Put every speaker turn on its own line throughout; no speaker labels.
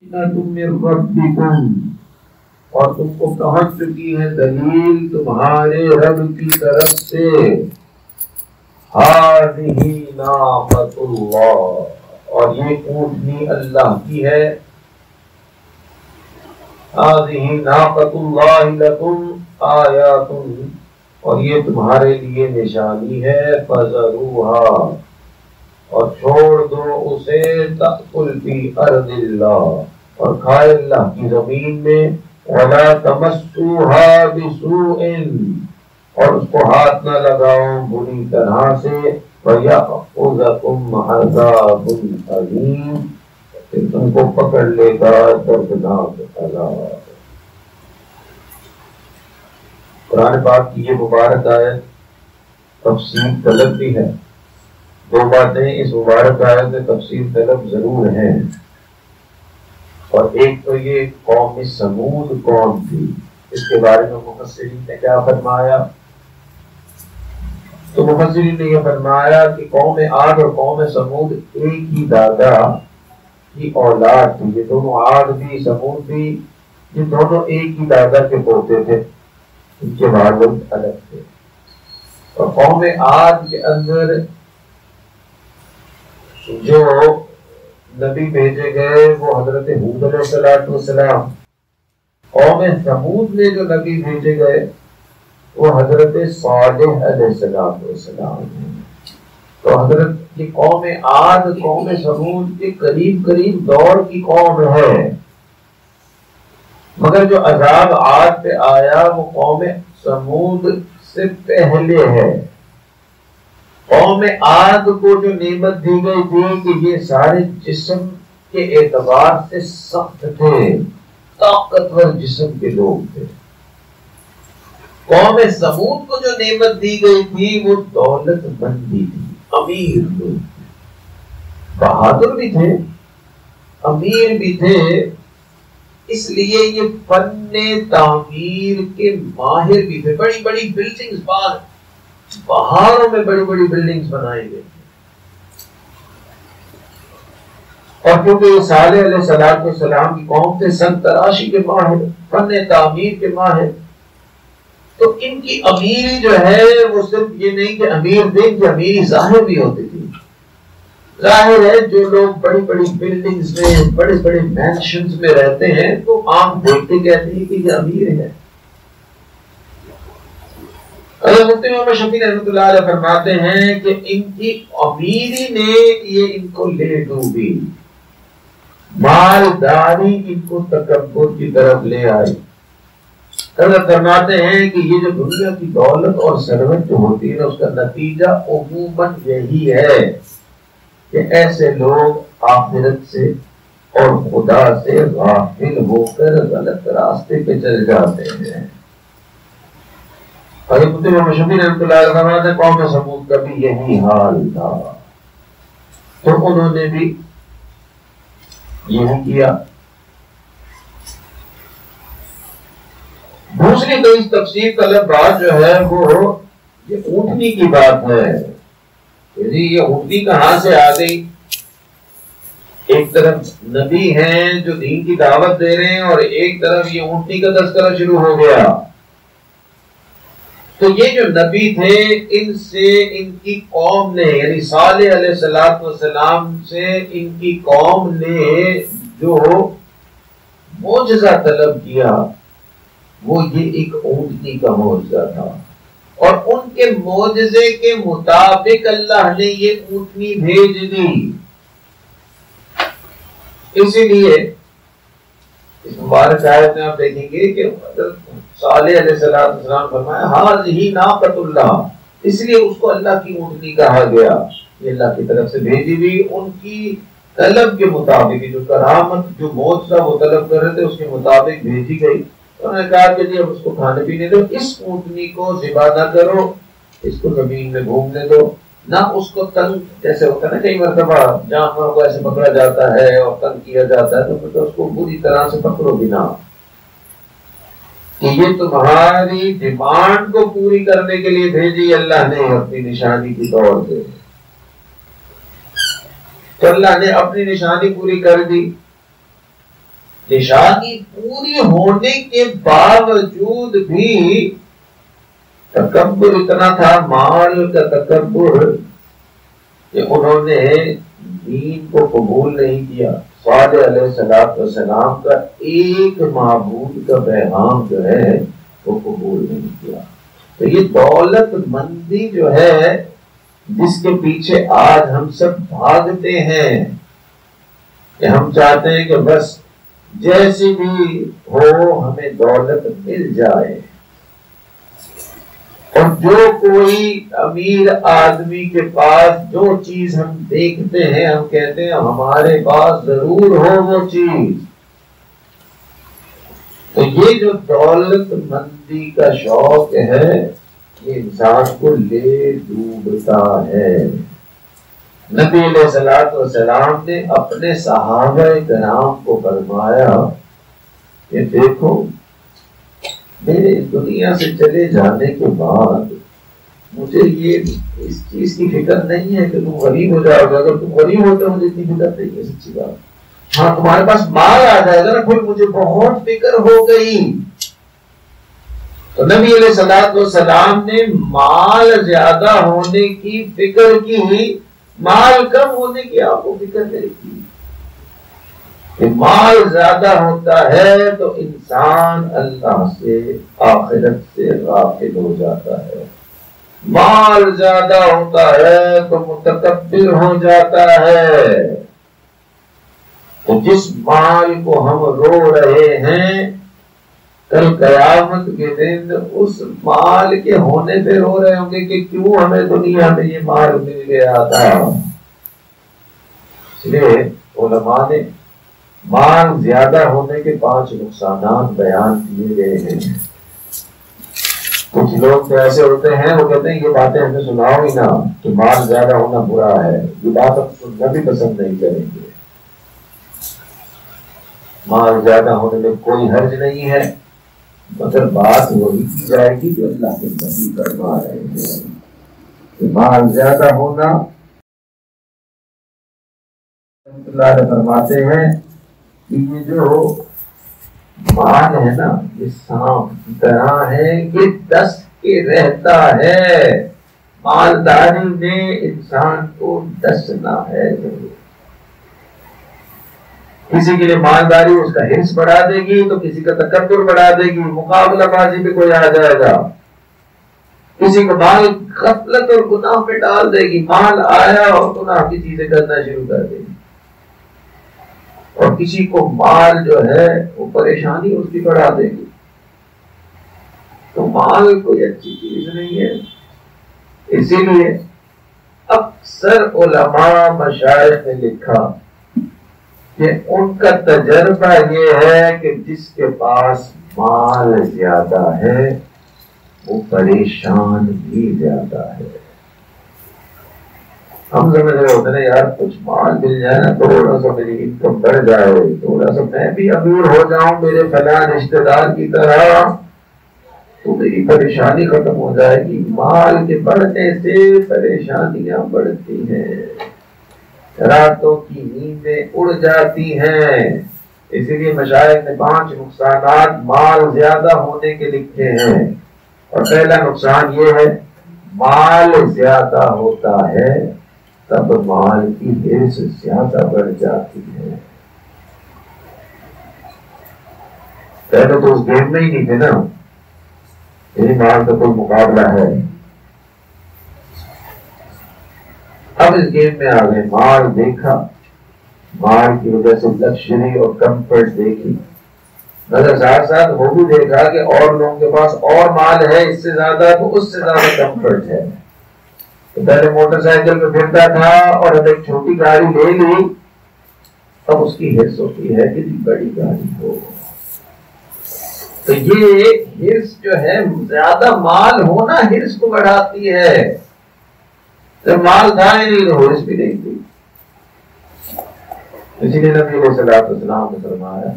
تم من ربکم، اور تم کو پہنچ چکی ہے دلیل تمہارے رب کی طرف سے. ہذہ ناقۃ اللہ، اور یہ اونٹنی اللہ کی ہے. ہذہ ناقۃ اللہ لکم آیات، اور یہ تمہارے لیے نشانی ہے. فذروها، اور چھوڑ دو اسے. تأکل فی ارض اللہ، اور کھائے اللہ کی زمین میں. ولا تمسوها بسوء، اور اس کو ہاتھ نہ لگاؤ بری طرح سے. فیأخذکم عذاب علیم، پھر تم کو پکڑ لے گا دردناک عذاب. قرآن پاک کی یہ مبارک آیت تفسیر طلب بھی ہے. دو باتیں اس مبارک آیت میں تفسیر طلب ضرور ہیں. اور ایک تو یہ قوم سمود قوم تھی، اس کے بارے میں مفسرین نے کیا فرمایا؟ تو مفسرین نے یہ فرمایا کہ قوم عاد اور قوم سمود ایک ہی دادا کی اولاد تھی. یہ دونوں عاد بھی سمود بھی، یہ دونوں ایک ہی دادا کے پوتے تھے، ان کے والد الگ تھے. اور قوم عاد کے اندر جو نبی بھیجے گئے وہ حضرت ہود علیہ السلام. قوم سمود میں جو نبی بھیجے گئے وہ حضرت صالح علیہ السلام. تو حضرت یہ قوم عاد قوم سمود کے قریب قریب دور کی قوم ہے، مگر جو عذاب عاد پہ آیا وہ قوم سمود سے پہلے ہے. قوم عاد کو جو نعمت دی گئی تھی کہ یہ سارے جسم کے اعتبار سے سخت تھے، طاقتور جسم کے لوگ تھے. قوم سمود کو جو نعمت دی گئی تھی وہ دولت مندی تھی، امیر لوگ تھے، بہادر بھی تھے، امیر بھی تھے. اس لیے یہ فن تعمیر کے ماہر بھی تھے. بڑی بڑی بلڈنگز پہاڑوں میں بڑی بڑی بلڈنگز بنائی گئی. اور کیونکہ یہ صالح علیہ السلام کی قوم تھے سنگ تراشی کے ماہر، فن تعمیر کے ماہر، تو ان کی امیری جو ہے وہ صرف یہ نہیں کہ امیر تھے، کہ امیری ظاہر بھی ہوتی تھی. ظاہر ہے جو لوگ بڑی بڑی بلڈنگز میں بڑے بڑے مینشنز میں رہتے ہیں تو عام دیکھتے کہتے ہیں کہ یہ امیر ہے. مفتی محمد شفیع رحمۃ اللہ علیہ فرماتے ہیں کہ ان کی امیری نے یہ ان کو لے ڈوبی، مالداری ان کو تکبر کی طرف لے آئی. فرماتے ہیں کہ یہ جو دنیا کی دولت اور ثروت جو ہوتی ہے اس کا نتیجہ عموماً یہی ہے کہ ایسے لوگ آخرت سے اور خدا سے غافل ہو کر غلط راستے پہ چل جاتے ہیں. حضرت مشہور رحمۃ اللہ علیہ فرماتے ہیں قوم سمود کا بھی یہی حال تھا، تو انہوں نے بھی یہی کیا. دوسری تو اس تفسیر طلب بات جو ہے وہ یہ اونٹنی کی بات ہے. یہ اونٹنی کہاں سے آ گئی؟ ایک طرف نبی ہیں جو دین کی دعوت دے رہے ہیں اور ایک طرف یہ اونٹنی کا تذکرہ شروع ہو گیا. تو یہ جو نبی تھے ان سے ان کی قوم نے، یعنی صالح علیہ السلام سے ان کی قوم نے جو معجزہ طلب کیا وہ یہ ایک اونٹنی کا معجزہ تھا. اور ان کے معجزے کے مطابق اللہ نے یہ اونٹنی بھیج دی. اسی لیے اس مبارک آیت میں آپ دیکھیں گے کہ صالح علیہ السلام فرمایا ہذہ ناقۃ اللہ، اس لیے اس کو اللہ کی اونٹنی کہا گیا. یہ اللہ کی طرف سے بھیجی ہوئی ان کی طلب کے مطابق، جو کرامت جو معجزہ وہ طلب کر رہے تھے اس کے مطابق بھیجی گئی. انہوں نے کہا کہ جی اب اس کو کھانے پینے دو، اس اونٹنی کو ذبح نہ کرو، اس کو زمین میں گھومنے دو، نہ اس کو تنگ، جیسے ہوتا ہے نا کئی مرتبہ جانوروں کو ایسے پکڑا جاتا ہے اور تنگ کیا جاتا ہے تو اس کو بری طرح سے پکڑو بھی نہ، کہ یہ تمہاری ڈیمانڈ کو پوری کرنے کے لیے بھیجی اللہ نے اپنی نشانی کی طور سے. تو اللہ نے اپنی نشانی پوری کر دی. نشانی پوری ہونے کے باوجود بھی تکبر اتنا تھا، مال کا تکبر، کہ انہوں نے دین کو قبول نہیں کیا. صالح علیہ السلام کا ایک معبود کا پیغام جو ہے وہ قبول نہیں کیا. تو یہ دولت مندی جو ہے جس کے پیچھے آج ہم سب بھاگتے ہیں، کہ ہم چاہتے ہیں کہ بس جیسی بھی ہو ہمیں دولت مل جائے. اور جو کوئی امیر آدمی کے پاس جو چیز ہم دیکھتے ہیں ہم کہتے ہیں ہمارے پاس ضرور ہو وہ چیز. تو یہ جو دولت مندی کا شوق ہے یہ انسان کو لے ڈوبتا ہے. نبی علیہ الصلوۃ والسلام نے اپنے صحابہ کرام کو فرمایا کہ دیکھو میرے دنیا سے چلے جانے کے بعد مجھے یہ اس چیز کی فکر نہیں ہے کہ تم غریب ہو جاؤ گے. اگر تم غریب ہوتے مجھے اتنی فکر نہیں ہے، سچی بات. ہاں تمہارے پاس مال آ جائے گا نا پھر مجھے بہت فکر ہو گئی. تو نبی علیہ الصلوۃ والسلام نے مال زیادہ ہونے کی فکر کی، مال کم ہونے کی آپ کو فکر نہیں کی. کہ مال زیادہ ہوتا ہے تو انسان اللہ سے آخرت سے غافل ہو جاتا ہے. مال زیادہ ہوتا ہے تو متکبر ہو جاتا ہے. تو جس مال کو ہم رو رہے ہیں کل قیامت کے دن اس مال کے ہونے پہ رو رہے ہوں گے کہ کیوں ہمیں دنیا میں یہ مال مل گیا تھا. اس لیے علماء نے مال زیادہ ہونے کے 5 نقصانات بیان کیے گئے ہیں. کچھ لوگ تو ایسے ہوتے ہیں وہ کہتے ہیں یہ باتیں ہمیں سناؤ ہی نہ کہ مال زیادہ ہونا برا ہے، یہ بات ہم سننا بھی پسند نہیں کریں گے. مال زیادہ ہونے میں کوئی حرج نہیں ہے، مگر بات وہی کی جائے گی جو اللہ کے نبی فرما رہے ہیں کہ مال زیادہ ہونا. اللہ فرماتے ہیں کہ یہ جو مال ہے نا یہ سانپ کی طرح ہے کہ ڈس کے رہتا ہے. مالداری میں انسان کو ڈسنا ہے. کسی کے لیے مالداری اس کا حرص بڑھا دے گی تو کسی کا تکبر بڑھا دے گی، مقابلہ بازی پہ کوئی آ جائے گا. کسی کو مال غفلت اور گناہ پہ ڈال دے گی، مال آیا اور گناہ کی چیزیں کرنا شروع کر دے گی. اور کسی کو مال جو ہے وہ پریشانی اس کی بڑھا دے گی. تو مال کوئی اچھی چیز نہیں ہے. اسی لیے اکثر علماء مشائخ نے لکھا کہ ان کا تجربہ یہ ہے کہ جس کے پاس مال زیادہ ہے وہ پریشان بھی زیادہ ہے. ہم سمجھ رہے ہوتے ہیں یار کچھ مال مل جائے نا، تھوڑا سا میری انکم بڑھ جائے، تھوڑا سا میں بھی امیر ہو جاؤں میرے فلاں رشتے دار کی طرح تو میری پریشانی ختم ہو جائے گی. مال کے بڑھنے سے پریشانیاں بڑھتی ہیں، راتوں کی نیندیں اڑ جاتی ہیں. اسی لیے مشائخ نے 5 نقصانات مال زیادہ ہونے کے لکھے ہیں. اور پہلا نقصان یہ ہے مال زیادہ ہوتا ہے تب مال کی حرص زیادہ بڑھ جاتی ہے. پہلے تو اس گیم میں ہی نہیں تھے نا، یہی مال کا کوئی مقابلہ ہے. اب اس گیم میں آ گئے، مال دیکھا، مال کی وجہ سے لگژری اور کمفرٹ دیکھی، مگر ساتھ ساتھ وہ بھی دیکھا کہ اور لوگوں کے پاس اور مال ہے اس سے زیادہ تو اس سے زیادہ کمفرٹ ہے. تو پہلے موٹر سائیکل پہ پھرتا تھا اور اب ایک چھوٹی گاڑی لے لی، اب اس کی حرص ہوتی ہے کہ بڑی گاڑی ہو. تو یہ حرص جو ہے زیادہ مال ہونا حرص کو بڑھاتی ہے. جب مال تھا ہی نہیں تو حرص بھی نہیں تھی. اسی لیے نبی علیہ الصلوۃ والسلام نے فرمایا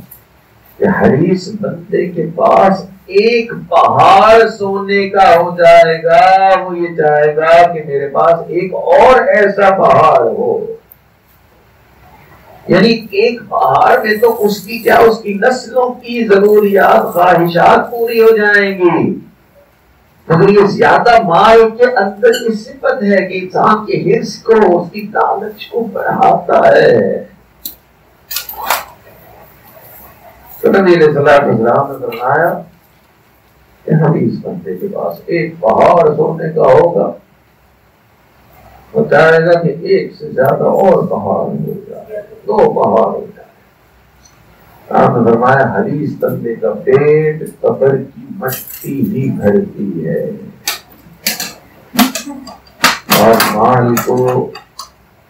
کہ حریص بندے کے پاس ایک پہاڑ سونے کا ہو جائے گا، وہ یہ چاہے گا کہ میرے پاس ایک اور ایسا پہاڑ ہو. یعنی ایک بہار میں تو اس کی کیا، اس کی نسلوں کی ضروریات خواہشات پوری ہو جائیں گی، مگر یہ زیادہ مال کے اندر کی صفت ہے کہ انسان کے حرص کو، اس کی لالچ کو بڑھاتا ہے۔ تو نبی علیہ الصلوۃ والسلام نے فرمایا کہ ہم اس بندے کے پاس ایک پہاڑ سونے کا ہوگا، وہ چاہے گا کہ ایک سے زیادہ اور پہاڑ ہو جائے، 2 پہاڑ ہو جائے۔ آپ نے فرمایا حدیث بندے کا پیٹ قبر کی مٹی ہی بھرتی ہے، اور مال کو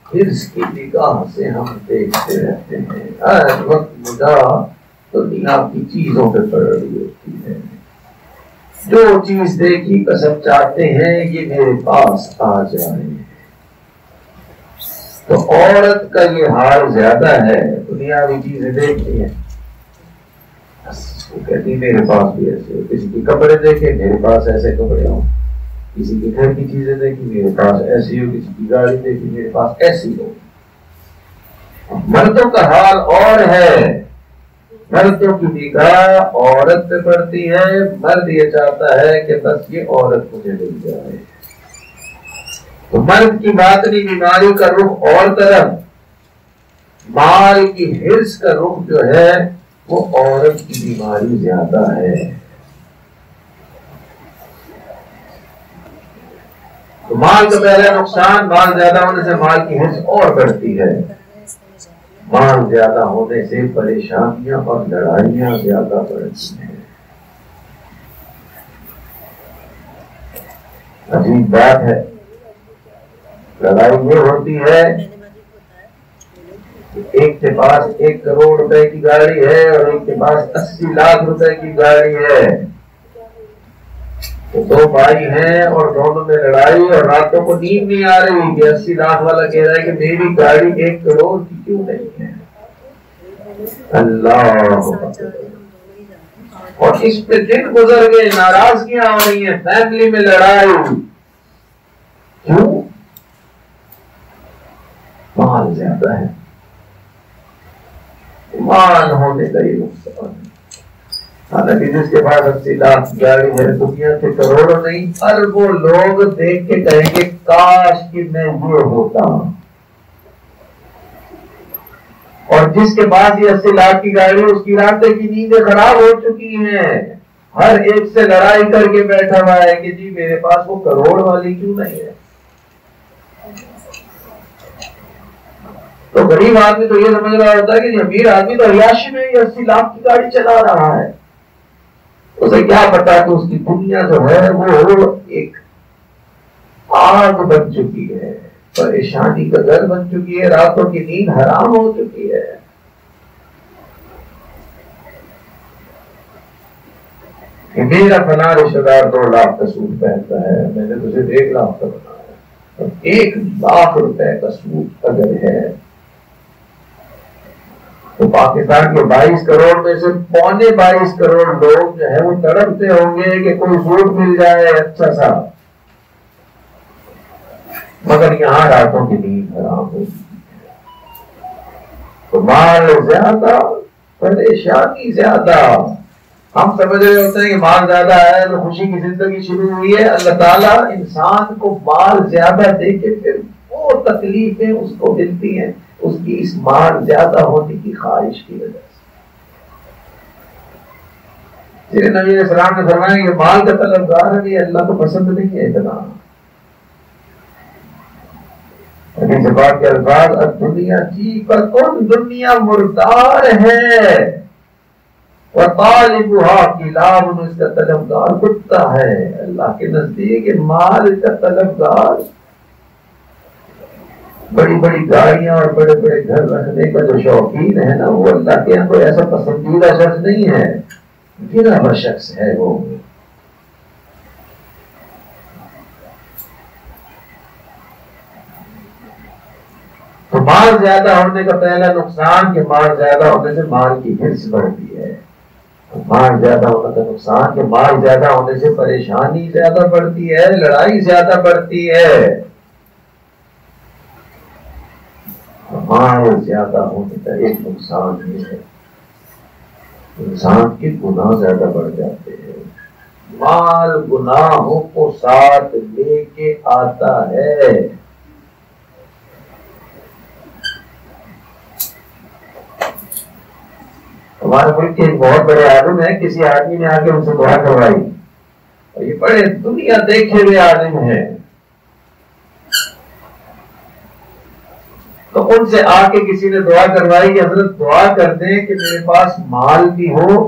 حرص کی نگاہ سے ہم دیکھتے رہتے ہیں، ہر وقت نگاہ دنیا کی چیزوں پہ پڑ رہی ہوتی ہے، جو چیز دیکھی قسم چاہتے ہیں یہ میرے پاس آ جائے۔ تو عورت کا یہ حال زیادہ ہے، دنیاوی چیزیں دیکھتی ہیں، وہ کہتی میرے پاس بھی ایسے ہو، کسی کی کپڑے دیکھے میرے پاس ایسے کپڑے ہوں، کسی کے گھر کی چیزیں دیکھی میرے پاس ایسی ہو، کسی کی گاڑی دیکھی میرے پاس ایسی ہو۔ مردوں کا حال اور ہے، مردوں کی نگاہ عورت پہ پڑتی ہے، مرد یہ چاہتا ہے کہ بس یہ عورت مجھے مل جائے۔ تو مرد کی باطنی بیماری کا رخ اور طرف، مال کی حرص کا رخ جو ہے وہ عورت کی بیماری زیادہ ہے۔ تو مال کا پہلا نقصان، مال زیادہ ہونے سے مال کی حرص اور بڑھتی ہے، مال زیادہ ہونے سے پریشانیاں اور لڑائیاں زیادہ بڑھتی ہیں۔ عجیب بات ہے، لڑائی یہ ہوتی ہے کہ ایک کے پاس 1 کروڑ روپے کی گاڑی ہے اور ایک کے پاس 80 لاکھ روپے کی گاڑی ہے، تو 2 بھائی ہیں اور دونوں میں لڑائی، اور راتوں کو نیند نہیں آ رہی کہ 80 لاکھ والا کہہ رہا ہے کہ میری گاڑی 1 کروڑ کی کیوں نہیں ہے۔ اللہ، اور اس پہ دن گزر گئے، ناراضگیاں ہو رہی ہیں، فیملی میں لڑائی، کیوں؟ مال زیادہ ہے، مال ہونے کا یہ نقصان ہے۔ حالانکہ جس کے پاس 80 لاکھ گاڑی ہے، دنیا کے کروڑوں نہیں اربوں لوگ دیکھ کے کہیں گے کاش کہ میں یہ ہوتا۔ اور جس کے پاس یہ 80 لاکھ کی گاڑی، اس کی راتیں کی نیندیں خراب ہو چکی ہیں، ہر ایک سے لڑائی کر کے بیٹھا ہوا ہے کہ جی میرے پاس وہ کروڑ والی کیوں نہیں ہے۔ تو غریب آدمی تو یہ سمجھ رہا ہوتا ہے کہ امیر آدمی تو عیاشی میں 80 لاکھ کی گاڑی چلا رہا ہے، اسے کیا پتا کہ اس کی دنیا جو ہے وہ ایک آگ بن چکی ہے، پریشانی کا گھر بن چکی ہے، راتوں کی نیند حرام ہو چکی ہے۔ کہ میرا فلاں رشتہ دار 2 لاکھ کا سوٹ پہنتا ہے، میں نے تجھے 1 لاکھ کا بنایا، 1 لاکھ روپے کا سوٹ اگر ہے تو پاکستان کے 22 کروڑ میں سے 22.25 کروڑ لوگ جو ہے وہ تڑپتے ہوں گے کہ کوئی سوٹ مل جائے اچھا سا، مگر یہاں راتوں کی نیند حرام ہوگی۔ تو مال زیادہ، پریشانی زیادہ، ہم سمجھ رہے ہوتے ہیں کہ مال زیادہ ہے تو خوشی کی زندگی شروع ہوئی ہے۔ اللہ تعالیٰ انسان کو مال زیادہ دے کے پھر وہ تکلیفیں اس کو ملتی ہیں اس کی اس مال زیادہ ہونے کی خواہش کی وجہ سے۔ نبی علیہ السلام نے فرمایا کہ مال کا طلبگار ہے، اللہ کو پسند نہیں ہے اتنا۔ حدیث پاک کے الفاظ، الدنیا جیفتن، دنیا مردار ہے، وطالبها کلاب، اس کا طلبگار کتا ہے۔ اللہ کے نزدیک مال کا طلبگار بڑی بڑی گاڑیاں اور بڑے بڑے گھر رکھنے کا جو شوقین ہے نا، وہ اللہ کے یہاں کوئی ایسا پسندیدہ شخص نہیں ہے، گنا ہوا شخص ہے وہ۔ تو مال زیادہ ہونے کا پہلا نقصان کہ مال زیادہ ہونے سے مال کی حرص بڑھتی ہے۔ مال زیادہ ہونے کا نقصان کہ مال زیادہ ہونے سے پریشانی زیادہ بڑھتی ہے، لڑائی زیادہ بڑھتی ہے۔ مال زیادہ ہونے کا ایک نقصان یہ ہے، انسان کے گناہ زیادہ بڑھ جاتے ہیں۔ مال گناہوں کو ساتھ لے کے آتا ہے۔ ہمارے ملک کے ایک بہت بڑے عالم ہیں، کسی آدمی نے آ کے ان سے دعا کروائی، اور یہ بڑے دنیا دیکھے ہوئے عالم ہیں، تو ان سے آ کے کسی نے دعا کروائی کہ حضرت دعا کر دیں کہ میرے پاس مال بھی ہو،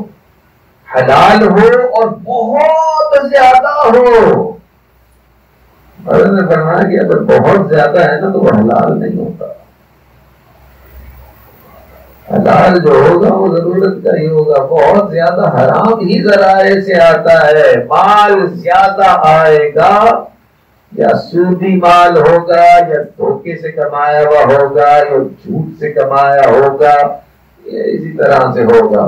حلال ہو اور بہت زیادہ ہو۔ حضرت نے فرمایا کہ اگر بہت زیادہ ہے نا تو وہ حلال نہیں ہوتا، حلال جو ہوگا وہ ضرورت کا ہی ہوگا، بہت زیادہ حرام ہی ذرائع سے آتا ہے۔ مال زیادہ آئے گا یا سودی مال ہوگا یا دھوکے سے کمایا ہوا ہوگا یا جھوٹ سے کمایا ہوگا، یہ اسی طرح سے ہوگا،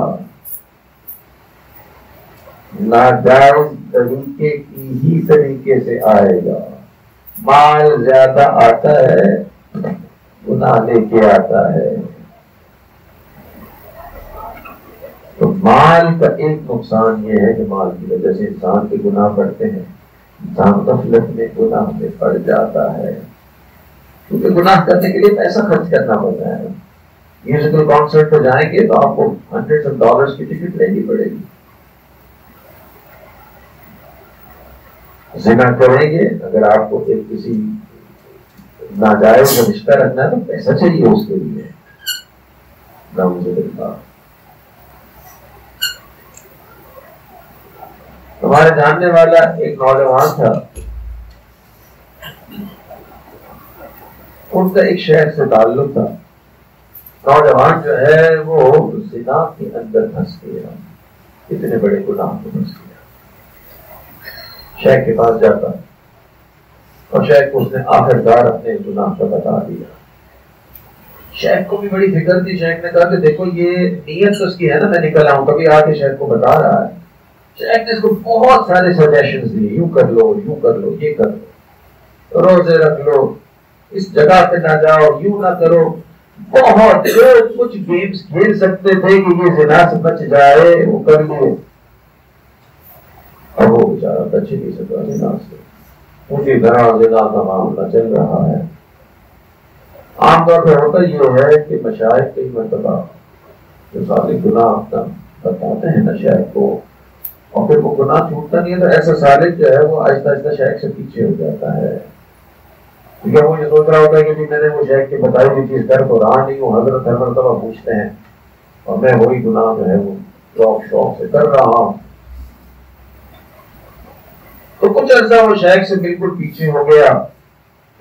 ناجائز طریقے کی ہی طریقے سے آئے گا۔ مال زیادہ آتا ہے گناہ لے کے آتا ہے۔ تو مال کا ایک نقصان یہ ہے کہ مال کی وجہ سے انسان کے گناہ بڑھتے ہیں، انسان غفلت میں گناہ میں پڑ جاتا ہے، کیونکہ گناہ کرنے کے لیے پیسہ خرچ کرنا پڑتا ہے۔ میوزیکل کانسرٹ پہ جائیں گے تو آپ کو $100 of dollars کی ٹکٹ لینی پڑے گی، زنا کریں گے اگر آپ کو کسی ناجائز رشتہ رکھنا ہے تو پیسہ چاہیے اس کے لیے، نعوذ باللہ۔ ہمارے جاننے والا ایک نوجوان تھا، ان کا ایک شہر سے تعلق تھا، نوجوان جو ہے وہ زنا کے اندر پھنس گیا، اتنے بڑے گناہ کو پھنس گیا، شیخ کے پاس جاتا اور شیخ کو اس نے آخرکار اپنے گناہ کا بتا دیا۔ شیخ کو بھی بڑی فکر تھی، شیخ نے کہا کہ دیکھو یہ نیت تو اس کی ہے نا، میں نکل آؤں، کبھی آ کے شیخ کو بتا رہا ہے۔ شیخ نے اس کو بہت سارے سجیشنز دیے، یوں کر لو، یوں کر لو، یہ کر لو، روزے رکھ لو، اس جگہ پہ نہ جاؤ، یوں نہ کرو، بہت جو کچھ گیمز کھیل سکتے تھے کہ یہ زنا سے بچ جائے وہ کر لیے، اب وہ بیچارہ بچ نہیں سکا زنا سے، اسی طرح زنا کا معاملہ چل رہا ہے۔ عام طور پہ ہوتا یہ ہے کہ مشائخ کئی مرتبہ جو سارے گناہ اپنا بتاتے ہیں نا شیخ کو، اور پھر وہ گناہ چھوٹتا نہیں ہے تو ایسا سالک جو ہے وہ آہستہ آہستہ شیخ سے پیچھے ہو جاتا ہے، کیونکہ وہ یہ سوچ رہا ہوتا ہے کہ میں نے وہ شیخ کی بتائی ہوئی چیز کر تو رہا نہیں ہوں، حضرت ہر مرتبہ پوچھتے ہیں اور میں وہی گناہ جو ہے وہ شوق سے کر رہا ہوں۔ تو کچھ عرصہ وہ شیخ سے بالکل پیچھے ہو گیا،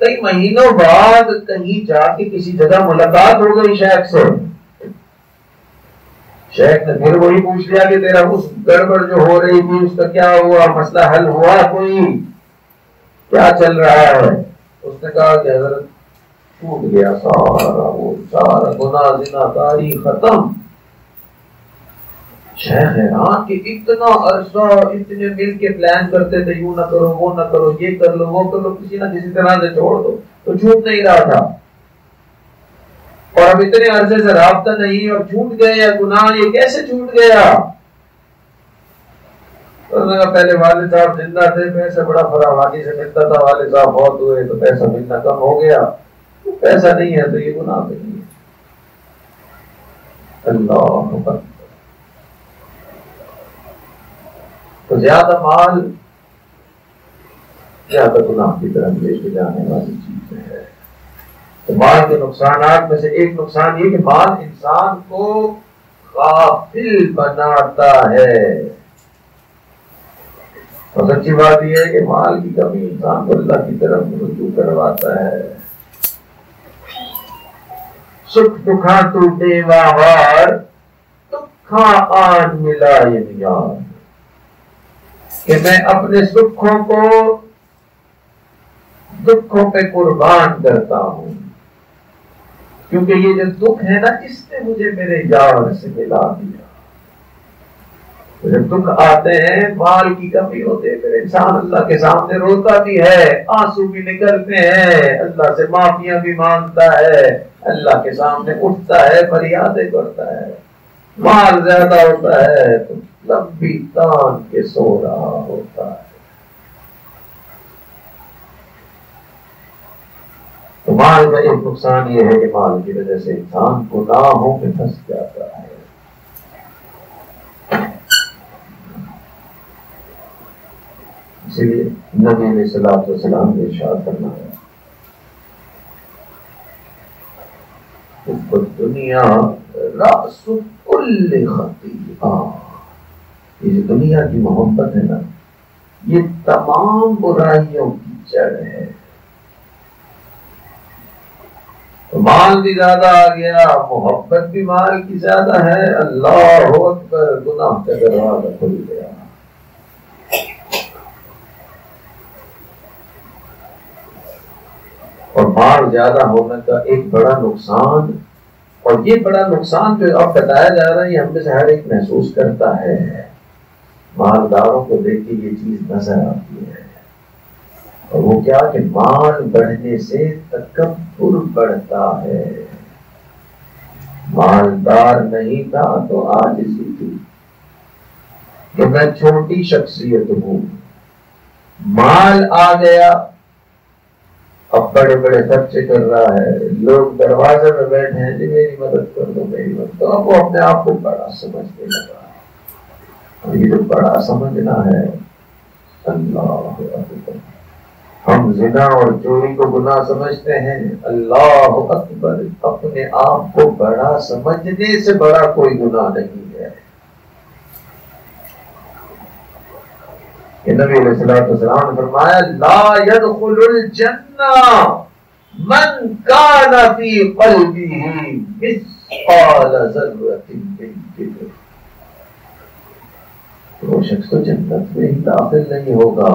کئی مہینوں بعد کہیں جا کے کسی جگہ ملاقات ہو گئی شیخ سے، شیخ نے پھر وہی پوچھ لیا کہ تیرا اس گڑبڑ جو ہو رہی تھی اس کا کیا ہوا، مسئلہ حل ہوا، کوئی کیا چل رہا ہے؟ اس نے کہا کہ حضرت ٹوٹ گیا سارا گناہ زنا کاری ختم۔ شیخ حیران کہ اتنا عرصہ اتنے مل کے پلان کرتے تھے، یوں نہ کرو، وہ نہ کرو، یہ کر لو، وہ کر لو، کسی نہ کسی طرح سے چھوڑ دو، تو چھوٹ نہیں رہا تھا، اور اب اتنے عرصے سے رابطہ نہیں اور چھوٹ گئے یا گناہ، یہ کیسے چھوٹ گیا؟ پہلے والد صاحب زندہ تھے، پیسہ بڑا فراوانی سے ملتا تھا، والد صاحب بہت ہوئے تو پیسہ ملنا کم ہو گیا، پیسہ نہیں ہے تو یہ گناہ نہیں ہے۔ اللہ اکبر۔ تو زیادہ مال زیادہ گناہ کی طرف لے کے جانے والی چیز ہے۔ تو مال کے نقصانات میں سے ایک نقصان یہ کہ مال انسان کو غافل بناتا ہے، اور سچی بات یہ ہے کہ مال کی کمی انسان کو اللہ کی طرف رجوع کرواتا ہے۔ سکھ دکھا ٹوٹے واہار دکھا آن ملا یار، کہ میں اپنے سکھوں کو دکھوں پہ قربان کرتا ہوں، کیونکہ یہ جو دکھ ہے نا اس نے مجھے میرے یار سے ملا دیا۔ جب دکھ آتے ہیں، مال کی کمی ہوتی ہے، پھر انسان اللہ کے سامنے روتا بھی ہے، آنسو بھی نکلتے ہیں، اللہ سے معافیاں بھی مانگتا ہے، اللہ کے سامنے اٹھتا ہے، فریادیں کرتا ہے، مال زیادہ ہوتا ہے تو لمبی تان کے سو رہا ہوتا ہے۔ تو مال کا ایک نقصان یہ ہے کہ مال کی وجہ سے انسان گناہوں میں پھنس جاتا ہے۔ اسی لیے نبی علیہ الصلوۃ والسلام نے ارشاد فرمایا دنیا رأس کل خطیئہ، یہ جو دنیا کی محبت ہے نا، یہ تمام برائیوں کی جڑ ہے۔ تو مال بھی زیادہ آ گیا، محبت بھی مال کی زیادہ ہے، اللہ اکبر، گناہ کا دروازہ کھل گیا۔ اور مال زیادہ ہونے کا ایک بڑا نقصان، اور یہ بڑا نقصان جو اب بتایا جا رہا ہے یہ ہم میں سے ہر ایک محسوس کرتا ہے۔ مالداروں کو دیکھ کے یہ چیز نظر آتی ہے، اور وہ کیا کہ مال بڑھنے سے تکبر بڑھتا ہے۔ مالدار نہیں تھا تو آج اسی تھی کہ میں چھوٹی شخصیت ہوں، مال آ گیا اب بڑے بڑے خرچے کر رہا ہے، لوگ دروازے میں بیٹھے ہیں جی میری مدد کر دو، میری مدد کرو، اب وہ اپنے آپ کو بڑا سمجھنے لگا۔ اور یہ جو بڑا سمجھنا ہے، اللہ اکبر، ہم زنا اور چوری کو گناہ سمجھتے ہیں، اللہ اکبر، اپنے آپ کو بڑا سمجھنے سے بڑا کوئی گناہ نہیں ہے۔ کہ نبی علیہ الصلوۃ والسلام نے فرمایا لا يدخل الجنہ من کان فی قلبہ مثقال ذرۃ من کبر، وہ شخص تو جنت میں ہی داخل نہیں ہوگا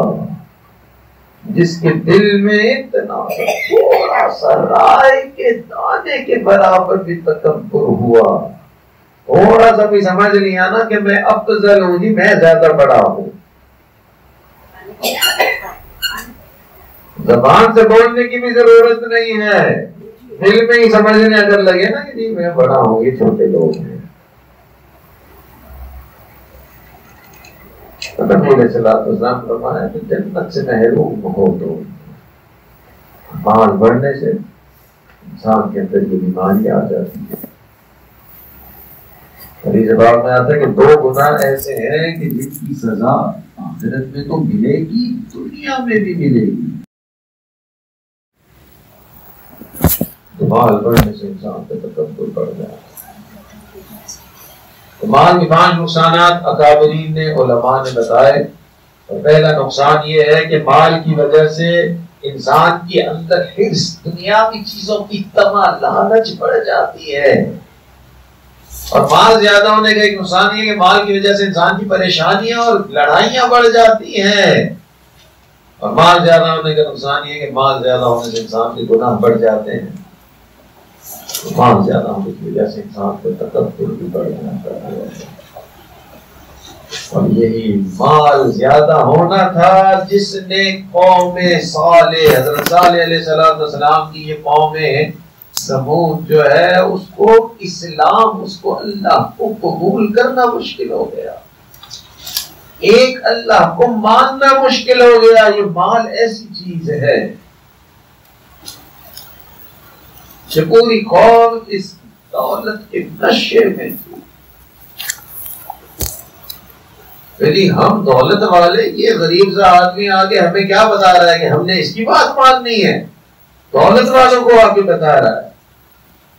جس کے دل میں اتنا تھوڑا سا رائے کے دانے کے برابر بھی تکبر ہوا، تھوڑا سا بھی سمجھ لیا نا کہ میں افضل ہوں جی، میں زیادہ بڑا ہوں۔ زبان سے بولنے کی بھی ضرورت نہیں ہے، دل میں ہی سمجھنے اگر لگے نا کہ جی میں بڑا ہوں، یہ چھوٹے لوگ ہیں۔ نبی علیہ الصلوۃ والسلام فرمایا کہ جنت سے محروم ہو تو مال بڑھنے سے انسان کے اندر یہ بیماری آ جاتی ہے۔ حدیث پاک میں آتا ہے کہ 2 گناہ ایسے ہیں کہ جن کی سزا آخرت میں تو ملے گی، دنیا میں بھی ملے گی۔ تو مال بڑھنے سے انسان کا تکبر بڑھ جائے۔ تو مال کے 5 نقصانات اکابرین نے، علماء نے بتائے۔ اور پہلا نقصان یہ ہے کہ مال کی وجہ سے انسان کے اندر حرص، دنیاوی چیزوں کی طمع، لالچ بڑھ جاتی ہے۔ اور مال زیادہ ہونے کا ایک نقصان یہ ہے کہ مال کی وجہ سے انسان کی پریشانیاں اور لڑائیاں بڑھ جاتی ہیں۔ اور مال زیادہ ہونے کا نقصان یہ ہے کہ مال زیادہ ہونے سے انسان کے گناہ بڑھ جاتے ہیں۔ مال زیادہ ہونے کی وجہ سے انسان کو تکبر بھی بڑھ جاتا ہے۔ اور یہی مال زیادہ ہونا تھا جس نے قوم صالح، حضرت صالح علیہ السلام کی یہ قوم سمود جو ہے اس کو اسلام، اس کو اللہ کو قبول کرنا مشکل ہو گیا، ایک اللہ کو ماننا مشکل ہو گیا۔ یہ مال ایسی چیز ہے کہ پوری قوم اس دولت کے نشے میں تھی۔ ہم دولت والے، یہ غریب سا آدمی آگے ہمیں کیا بتا رہا ہے کہ ہم نے اس کی بات ماننی ہے، دولت والوں کو آگے بتا رہا ہے۔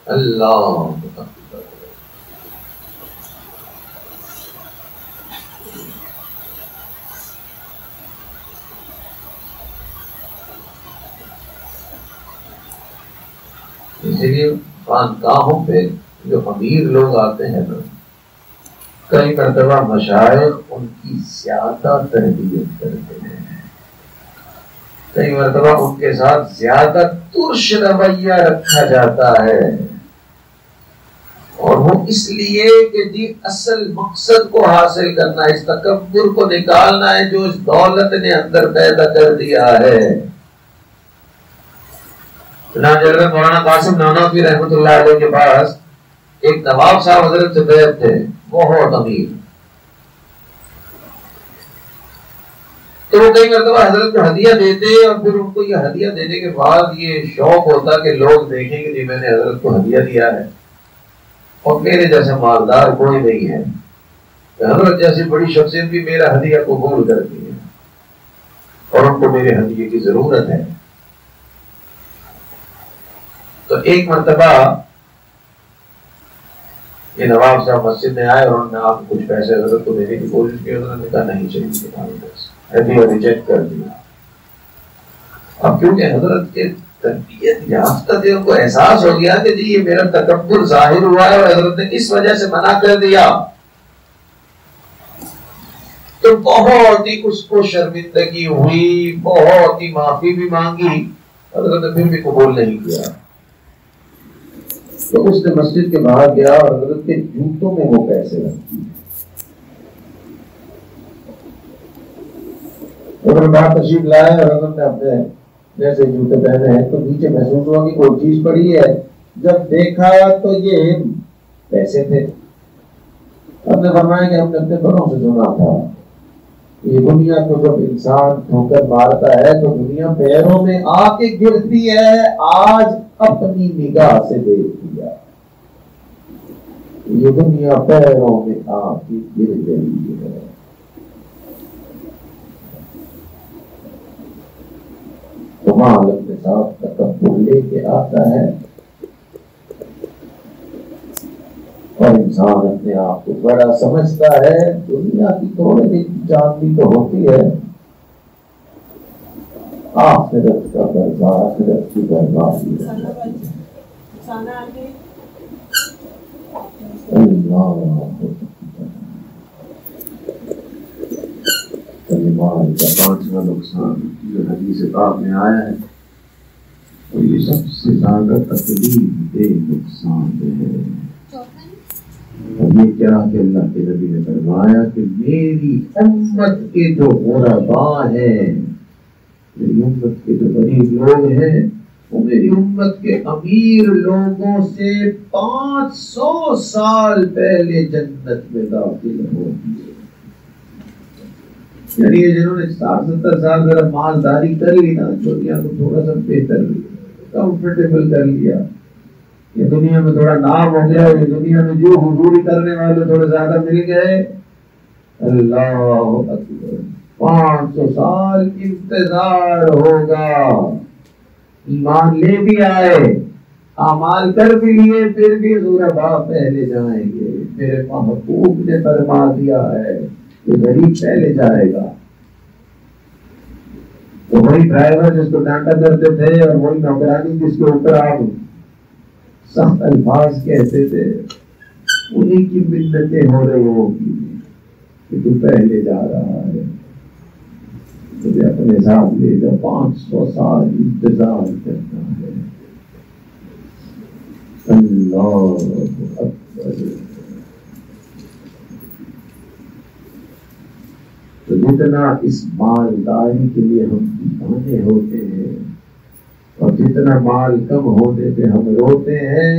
اللہ اسی لیے خانقاہوں پہ جو امیر لوگ آتے ہیں نا، کئی مرتبہ مشائخ ان کی زیادہ تربیت کرتے ہیں، کئی مرتبہ ان کے ساتھ زیادہ ترش رویہ رکھا جاتا ہے، اور وہ اس لیے کہ جی اصل مقصد کو حاصل کرنا، اس تکبر کو نکالنا ہے جو اس دولت نے اندر پیدا کر دیا ہے۔ چنانچہ حضرت مولانا قاسم نانوتوی رحمۃ اللہ علیہ کے پاس ایک نواب صاحب حضرت سے بیعت تھے، بہت امیر. تو وہ کئی مرتبہ حضرت کو ہدیہ دیتے، اور پھر ان کو یہ ہدیہ دینے کے بعد یہ شوق ہوتا کہ لوگ دیکھیں کہ جی میں نے حضرت کو ہدیہ دیا ہے اور میرے جیسا مالدار کوئی نہیں ہے، حضرت جیسی بڑی شخصیت بھی میرا ہدیہ قبول کرتی ہے اور ان کو میرے ہدیے کی ضرورت ہے. تو ایک مرتبہ یہ نواب صاحب مسجد میں آئے اور انہوں نے آپ کو کچھ پیسے حضرت کو دینے کی کوشش کی، انہوں نے کہا نہیں چاہیے، ہدیہ ریجیکٹ کر دیا. اب کیونکہ حضرت کے تربیت یافتہ تھے، ان کو احساس ہو گیا کہ جی یہ میرا تکبر ظاہر ہوا ہے اور حضرت نے اس وجہ سے منع کر دیا، تو بہت ہی اس کو شرمندگی ہوئی، بہت ہی معافی بھی مانگی، حضرت نے پھر بھی قبول نہیں کیا. تو اس نے مسجد کے باہر گیا اور حضرت کے جوتوں میں وہ پیسے رکھ دیے. اگر باہر تشریف لائے اور حضرت نے اپنے جیسے جوتے پہنے ہیں تو نیچے محسوس ہوا کہ کوئی چیز پڑی ہے. جب دیکھا تو یہ پیسے تھے. ہم نے فرمایا کہ ہم نے اپنے بڑوں سے سنا تھا یہ دنیا کو جب انسان ٹھوکر مارتا ہے تو دنیا پیروں میں آ کے گرتی ہے. آج اپنی نگاہ سے دیکھ لیا، یہ دنیا پیروں میں آ کے گر گئی ہے. تو مال اپنے ساتھ تکبر لے کے آتا ہے اور انسان اپنے آپ کو بڑا سمجھتا ہے. دنیا کی تھوڑے دن چاندنی تو ہوتی ہے، آخرت کا برباد، آخرت کی بربادی. مال کا 5واں نقصان جو حدیث پاک میں آیا ہے تو یہ سب سے زیادہ تکلیف دہ نقصان ہے. یہ کیا کہ اللہ کے نبی نے فرمایا کہ میری امت کے جو غرباء ہیں، میری امت کے جو غریب لوگ ہیں، وہ میری امت کے امیر لوگوں سے 500 سال پہلے جنت میں داخل ہوگی. یعنی یہ جنہوں نے 60-70 سال ذرا مالداری کر لی نا، دنیا کو تھوڑا سا بہتر کمفرٹیبل کر لیا، یہ دنیا میں تھوڑا نام ہو گیا، یہ دنیا میں جو حضوری کرنے والے تھوڑے زیادہ مل گئے، اللہ اکبر 500 سال انتظار ہوگا. ایمان لے بھی آئے، اعمال کر بھی لیے، پھر بھی غرباء پہلے جائیں گے. میرے محبوب نے فرما دیا ہے کہ غریب پہلے جائے گا. تو وہی ڈرائیور جس کو ڈانٹا کرتے تھے اور وہی نوکرانی جس کے اوپر آپ سخت الفاظ کہتے تھے، انہیں کی منتیں ہو رہی ہوگی کہ تو پہلے جا رہا ہے، تجھے اپنے ساتھ لے جا. 500 سال انتظار کرنا ہے. اللہ اکبر. تو جتنا اس مالداری کے لیے ہم دیوانے ہوتے ہیں اور جتنا مال کم ہونے پہ ہم روتے ہیں،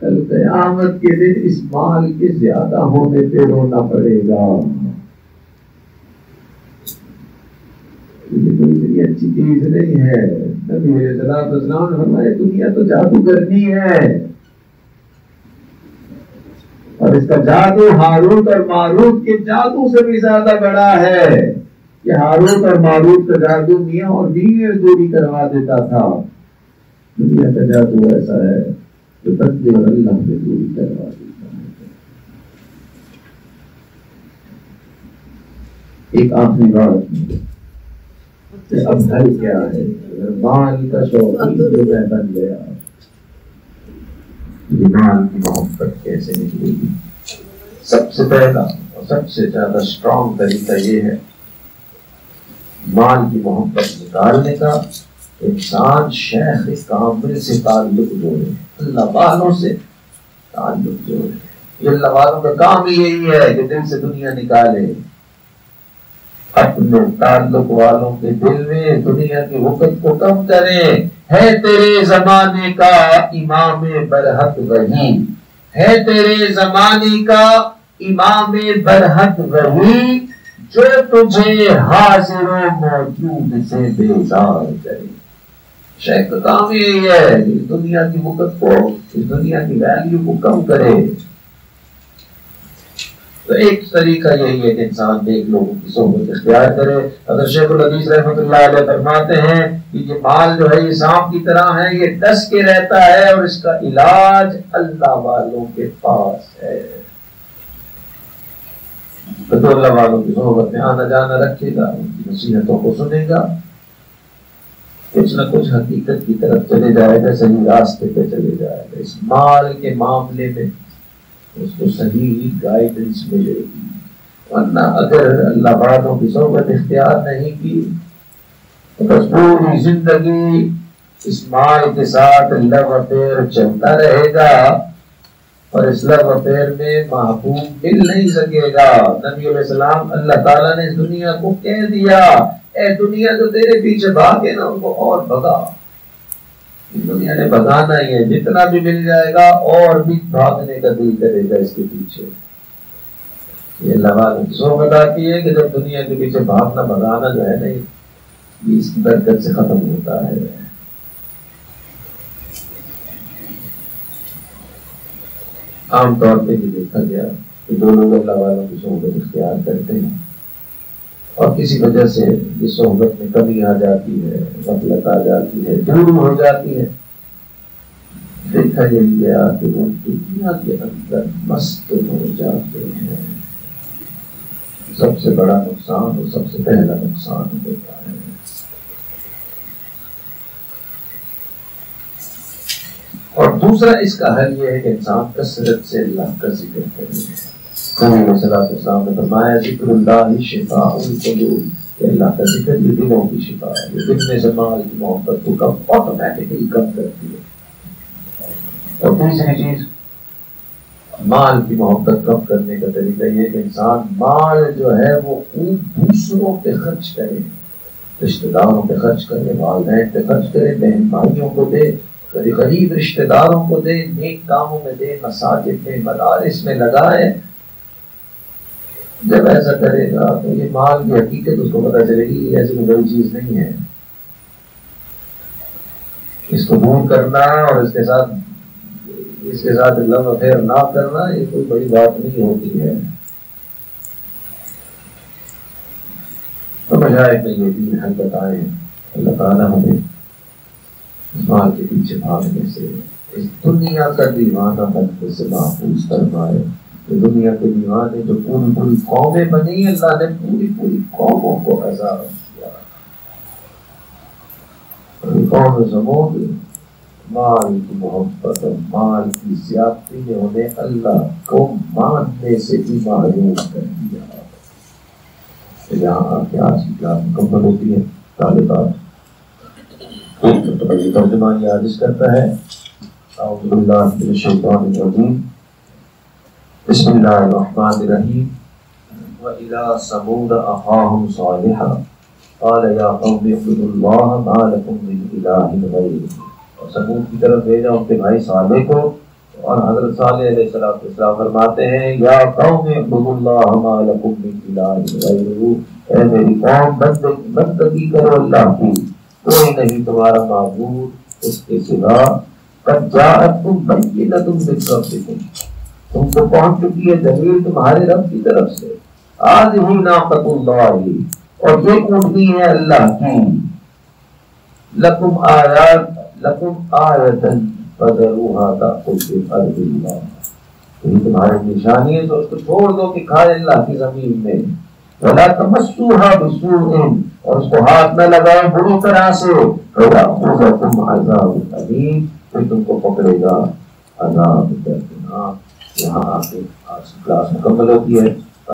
کل قیامت کے دن اس مال کے زیادہ ہونے پہ رونا پڑے گا. یہ کوئی اتنی اچھی چیز نہیں ہے. نبی علیہ السلام نے فرمایا دنیا تو جادوگرنی ہے اور اس کا جادو ہاروت اور ماروت کے جادو سے بھی زیادہ بڑا ہے. کہ ہاروت اور ماروت کا جادو میاں اور بیوی میں دوری کروا دیتا تھا، دنیا کا جادو ایسا ہے جو بندے اور اللہ میں دوری کروا دیتا ہے. ایک آخری بات، اب گھر کیا ہے؟ مال کا شوقین جو میں بن گیا، مال کی محبت کیسے نکلے گی؟ سب سے پہلا اور سب سے زیادہ اسٹرانگ طریقہ یہ ہے مال کی محبت نکالنے کا، انسان شیخ کامل سے تعلق جوڑے، اللہ والوں سے تعلق جوڑے. یہ اللہ والوں کا کام ہی یہی ہے کہ دل سے دنیا نکالے. اپنے تعلق والوں کے دل میں دنیا کی وقت کو کم کریں، ہے تیرے زمانے کا امام برحق وہی، ہے تیرے زمانے کا امام برحق وہی، جو تجھے حاضر و موجود سے بیزار کرے۔ شیخ کا کام یہی ہے، اس دنیا کی وقت کو، اس دنیا کی ویلیو کو کم کرے۔ تو ایک طریقہ یہی ہے کہ انسان نیک لوگوں کی صحبت اختیار کرے۔ حضرت شیخ الحدیث رحمۃ اللہ علیہ فرماتے ہیں کہ یہ مال جو ہے یہ سانپ کی طرح ہے، یہ ڈس کے رہتا ہے اور اس کا علاج اللہ والوں کے پاس ہے۔ تو اللہ والوں کی صحبت میں آنا جانا رکھے گا، ان کی نصیحتوں کو سنے گا، کچھ نہ کچھ حقیقت کی طرف چلے جائے گا، صحیح راستے پہ چلے جائے گا۔ اس مال کے معاملے میں اس کو صحیح گائیڈنس ملے گی، ورنہ اگر اللہ والوں کی صحبت اختیار نہیں کی تو بس پوری زندگی اس مال کے ساتھ لو افیئر چلتا رہے گا، اور اس لو افیئر میں محبوب مل نہیں سکے گا۔ نبی علیہ السلام اللہ تعالیٰ نے اس دنیا کو کہہ دیا، اے دنیا جو تیرے پیچھے بھاگے نا ان کو اور بھگا۔ دنیا نے بھگانا ہی ہے، جتنا بھی مل جائے گا اور بھی بھاگنے کا دل کرے گا اس کے پیچھے۔ یہ اللہ والوں کی صحبت آتی ہے کہ جب دنیا کے پیچھے بھاگنا بھگانا جو ہے نا یہ اس برکت سے ختم ہوتا ہے۔ عام طور پہ یہ دیکھا گیا کہ دو لوگ اللہ والوں کی صحبت اختیار کرتے ہیں اور کسی وجہ سے یہ صحبت میں کمی آ جاتی ہے، غفلت آ جاتی ہے، دور ہو جاتی ہے، دیکھا یہ گیا کہ وہ دنیا کے اندر مست ہو جاتے ہیں۔ سب سے بڑا نقصان اور سب سے پہلا نقصان ہوتا ہے۔ اور دوسرا اس کا حل یہ ہے کہ انسان کثرت سے اللہ کا ذکر کرے۔ نبی علیہ السلام نے فرمایا ذکر اللہ شفاء القلوب، کہ اللہ کا ذکر یہ دلوں کی شفا ہے، یہ دل میں سے مال کی محبت کو کم آٹومیٹکلی کم کرتی ہے۔ اور تیسری چیز مال کی محبت کم کرنے کا طریقہ یہ کہ انسان مال جو ہے وہ دوسروں پہ خرچ کرے، رشتہ داروں پہ خرچ کرے، والدین پہ خرچ کرے، بہن بھائیوں کو دے، غریب رشتہ داروں کو دے، نیک کاموں میں دے، مساجد میں مدارس میں لگائے۔ جب ایسا کرے گا تو یہ مال کی حقیقت اس کو پتہ چلے گی، یہ ایسی بڑی چیز نہیں ہے۔ اس کو دور کرنا اور اس کے ساتھ لو افیئر نہ کرنا یہ کوئی بڑی بات نہیں ہوتی ہے۔ تو مشائخ نے یہ بھی حل بتائے، اللہ تعالیٰ ہمیں مال کے پیچھے بھاگنے سے، اس دنیا کا دیوانہ بننے سے محفوظ فرمائے۔ یہ دنیا کے دیوانے جو پوری قومیں بنی، اللہ نے پوری قوموں کو عذاب کیا۔ قوم سمود مال کی محبت اور مال کی زیادتی نے انہیں اللہ کو ماننے سے بھی معروم کر دیا۔ یہاں آج کی کلاس مکمل ہوتی ہے۔ طالبات ترجمہ یہ عاجز کرتا ہے، اعوذ باللہ من الشیطان الرجیم، بسم اللہ الرحمن الرحیم۔ وَإِلَىٰ ثَمُودَ أَخَاهُمْ صَالِحًا قَالَ يَا قَوْمِ اعْبُدُوا اللَّهَ مَا لَكُم مِّنْ إِلَٰهٍ غَيْرُهُ۔ اور سمود کی طرف بھیجا ان کے بھائی صالح کو، اور حضرت صالح علیہ السلام فرماتے ہیں یا قوم اعبدوا اللہ ما لکم من الہ غیرہ، اے میری قوم بندگی کرو اللہ کی، کوئی نہیں تمہارا معبود اس کے سوا، قد جاءتکم بینۃ من ربکم، تم کو پہنچ چکی ہے دلیل تمہارے رب کی طرف سے، ھذہ ناقۃ اللہ، اور یہ اونٹنی ہے اللہ کی، لکم آیۃ فذروھا تأکل فی ارض اللہ، یہ تمہاری نشانی ہے تو اس کو چھوڑ دو کہ کھائے اللہ کی زمین میں، ولا تمسوھا بسوء، اور اس کو ہاتھ نہ لگائے بری طرح سے، فیأخذکم عذاب الیم، پھر تم کو پکڑے گا عذاب دردناک۔ یہاں آ کے آج کی کلاس مکمل ہوتی ہے۔